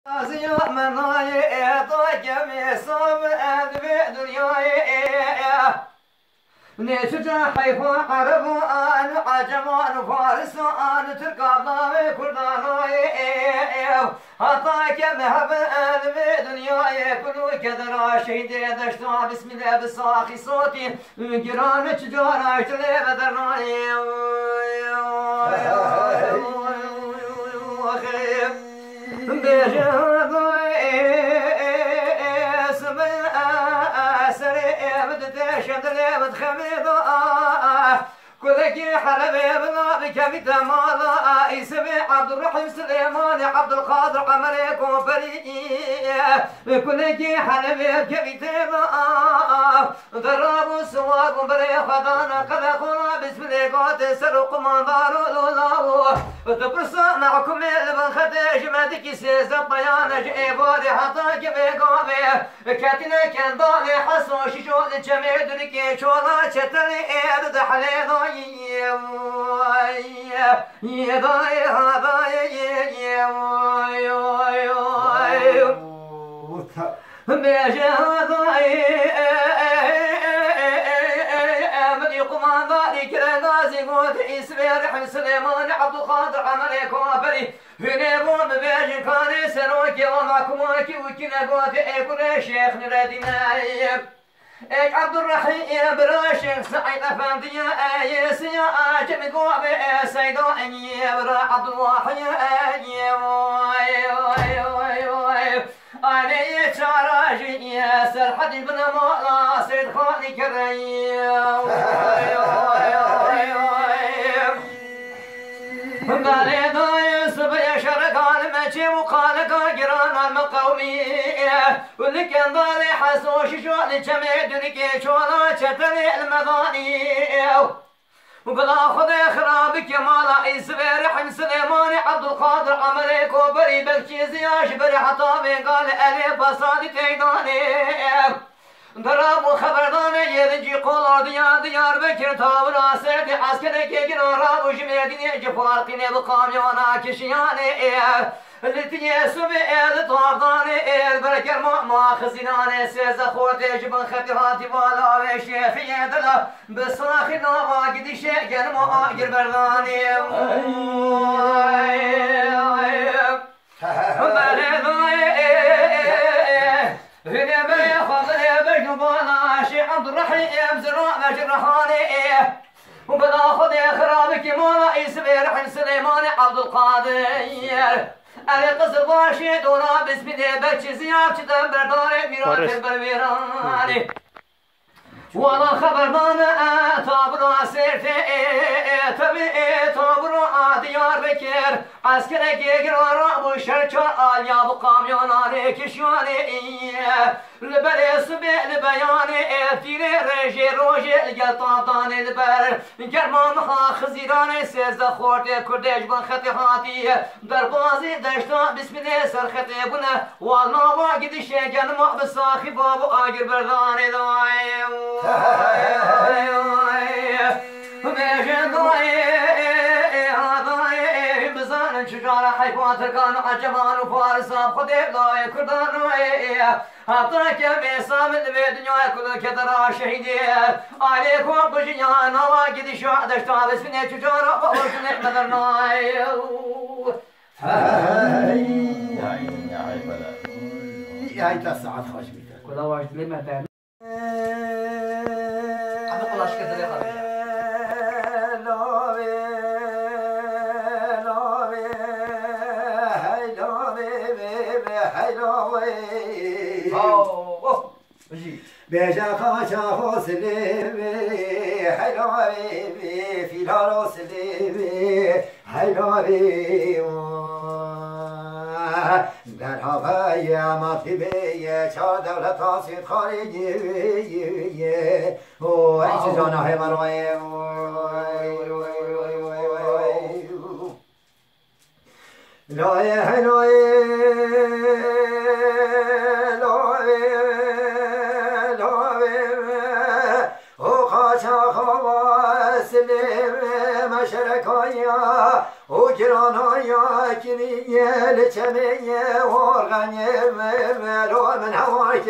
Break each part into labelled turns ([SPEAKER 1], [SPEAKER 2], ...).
[SPEAKER 1] زيا مناي طاقم يصاب أدب دنياي نشجع حيفا عرب أنا عجمان فارس أنا تركب ضاوي كرداناي هطاقم هب أدب دنياي كلو كدر شهيدي دشتا بسم الله بصاخي صوتي جيران تجارة تلي بدرناي كلكي حلبي بنابك بتمالا يسمي عبد الرحيم سليمان عبد القادر عمري كوفري كلكي حلبي بتمالا ضرب سوار بري خدانا قد خونا بسم الله قد سرق منظار لولاو تبرص معكم البن خدش مادك سيزا بيانا جيبوري حطاك بيقومي كاتنا كان ضالي حسو شجول جميع دنكي شولا شتلي ايد دحلي سليمان عبد القادر عمري كوفري هنبون بيجن كان سروكي ومعكم وكنا قوتي كل شيخ نرديناي اي عبد الرحيم براشق سعيد افندي اي سيا اجم قوبي سيدو اني برا عبد الواحد اي انا تراجي يا سرحد بن مولا سيد خالي كريم بالي يوسف يا شرقان ماشي وقالك جيران المقومية واللي كان ضالي حسوش شوال جميع دنيا شوالا شتري المغاني وبلا خذ خرابك يا مالا يسبير حم سليمان عبد القادر عمري كوبري بلشي زياش بري حطابي قال الي بصادي تيداني ضرب خبردان يرجي قول ديار بكر تابر سرد عسكرك جنرال وجميدين جفارقين بقاميونا كشياني التي سبي الطاردان البركر ما خزينان سيز خوتي جبن خطيراتي والا وشيخ يدلا بصاخي نوا قد شيء ما اجر برداني عبد الرحيم زراء مجرحاني وبلا خذ خرابك مولا يسبير حن سليمان عبد القادر أنا قصر باشي دونا بسم الله بلشي زياب شدن برداري ميرات البربيراني وانا خبردان تابرو سيرتي تبي تابرو ديار بكر عسكرك يقرار ابو شرچار آليا بو قاميوناني كشواني لبري سبي لبياني تيري رجي روجي القلطان البر كرمانها خزيراني سيزا خورتي كرديش بن خطي هاتي دربازي دشتا بسم الله سرختي بنا والنا واقد الشيقان ما بساخي بابو آقر برداني دوايم شجارة حيوان تركان عجمان وفارس خذي لا كردان هاترك بيسام الدنيا كل كدرا شهيدي عليكم بجيان واجد شو دشتا بسم الله شجارة فوق بدرنا
[SPEAKER 2] هاي 3 ساعات خوش بيتك
[SPEAKER 1] كل واحد لما تعمل عم بقول ايش كذا يا
[SPEAKER 2] بيجا خاشا فوسلي حلوي في الروسلي حلوي در هوای مطیبه چار دولت آسید خارجی او ایچ جانه مروی لای مشرکایا و گرانایا کنیه لچمه ورغ والغنيم ملو من هواك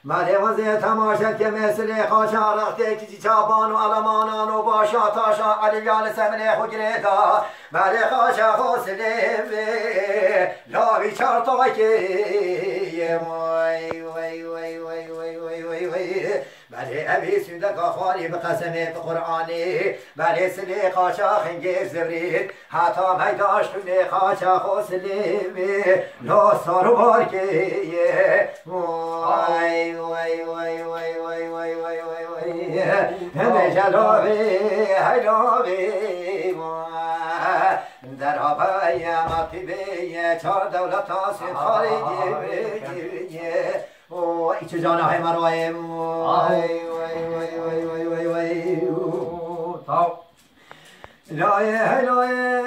[SPEAKER 2] مالی وزی تماشا که مثل خاشا رخته کسی چابان و علمانان و باشا تاشا علیان سمن خجرتا مالی خاشا خوصله لاوی چارتا که وای وای وای وای وای وای وای وای مالی ابی سندک خالی بقسمه بقرآنی مالی سلی خاشا خنگی زبرید حتی میداش کنه خاشا خوصله لا سارو بارکه وای وای وای وای وای وای وای وای وای همه جلابی هیلابی در آبای مطیبی چار دولت آسید خارجی ای چه جانه های مروای وای وای وای وای وای وای وای لای هلای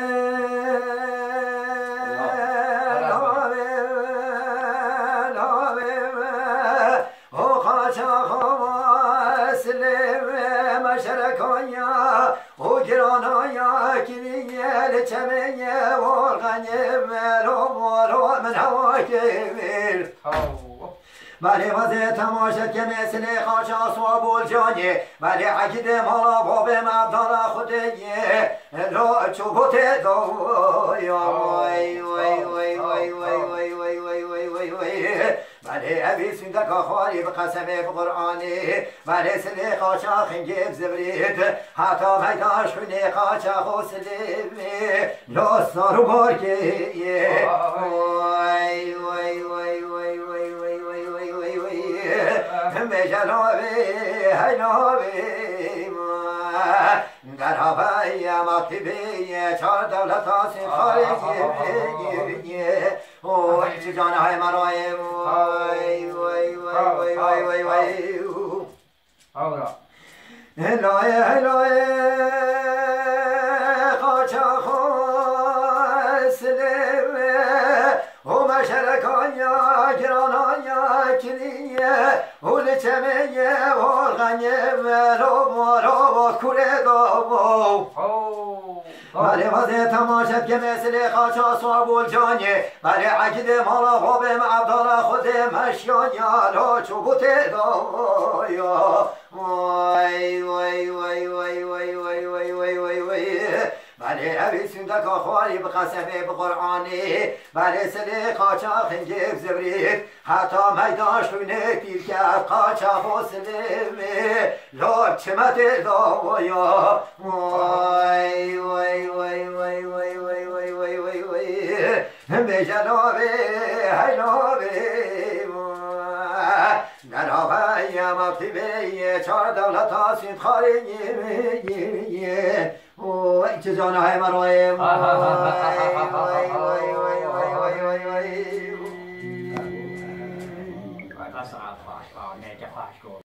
[SPEAKER 2] چمنه والغنم ملو من هواك مالی وزی تماشا که مثل خاشا صواب الجانی مالی عقید مالا باب مبدال خودیه لو چوبوت دو یا وای وای وای وای وای وای وای وای وای وای وای مالی ابی سندک خالی بقسمه بقرآنی مالی سلی خاشا خنگیب زبرید حتی میداش کنی خاشا خوصلی لو سارو بارکیه وای وای وای وای وای همه جلابی هیلابی در هوای مطیبی چار دولت آسید خارجی ای چه جانه های مروی وای وای وای وای وای وای هلای هلای خاچا خوصلم و مشرکان یا گرانان یا کلیه اول چمه والغنیه ملو مارو کوره دو مالی وزی تماشا که مثل خاشا صواب الجانی مالی عقید مالا خوبم عبدالله خود مشیان یا لو چوبوت دو یا وای وای وای وای وای وای وای وای وای وای مالی ابی سندک خالی بقسمه بقرآنی مالی سلی خاچا خنگیب زبرید حتی میداش کنه تیر کرد خاچا خوصله لاب چمت دو یا وای وای وای وای وای وای وای وای وای وای همه جلابی هیلابی در آبای مطیبی چار دولت آسید خارجی ای چه جانه های مروی وای وای وای وای وای وای وای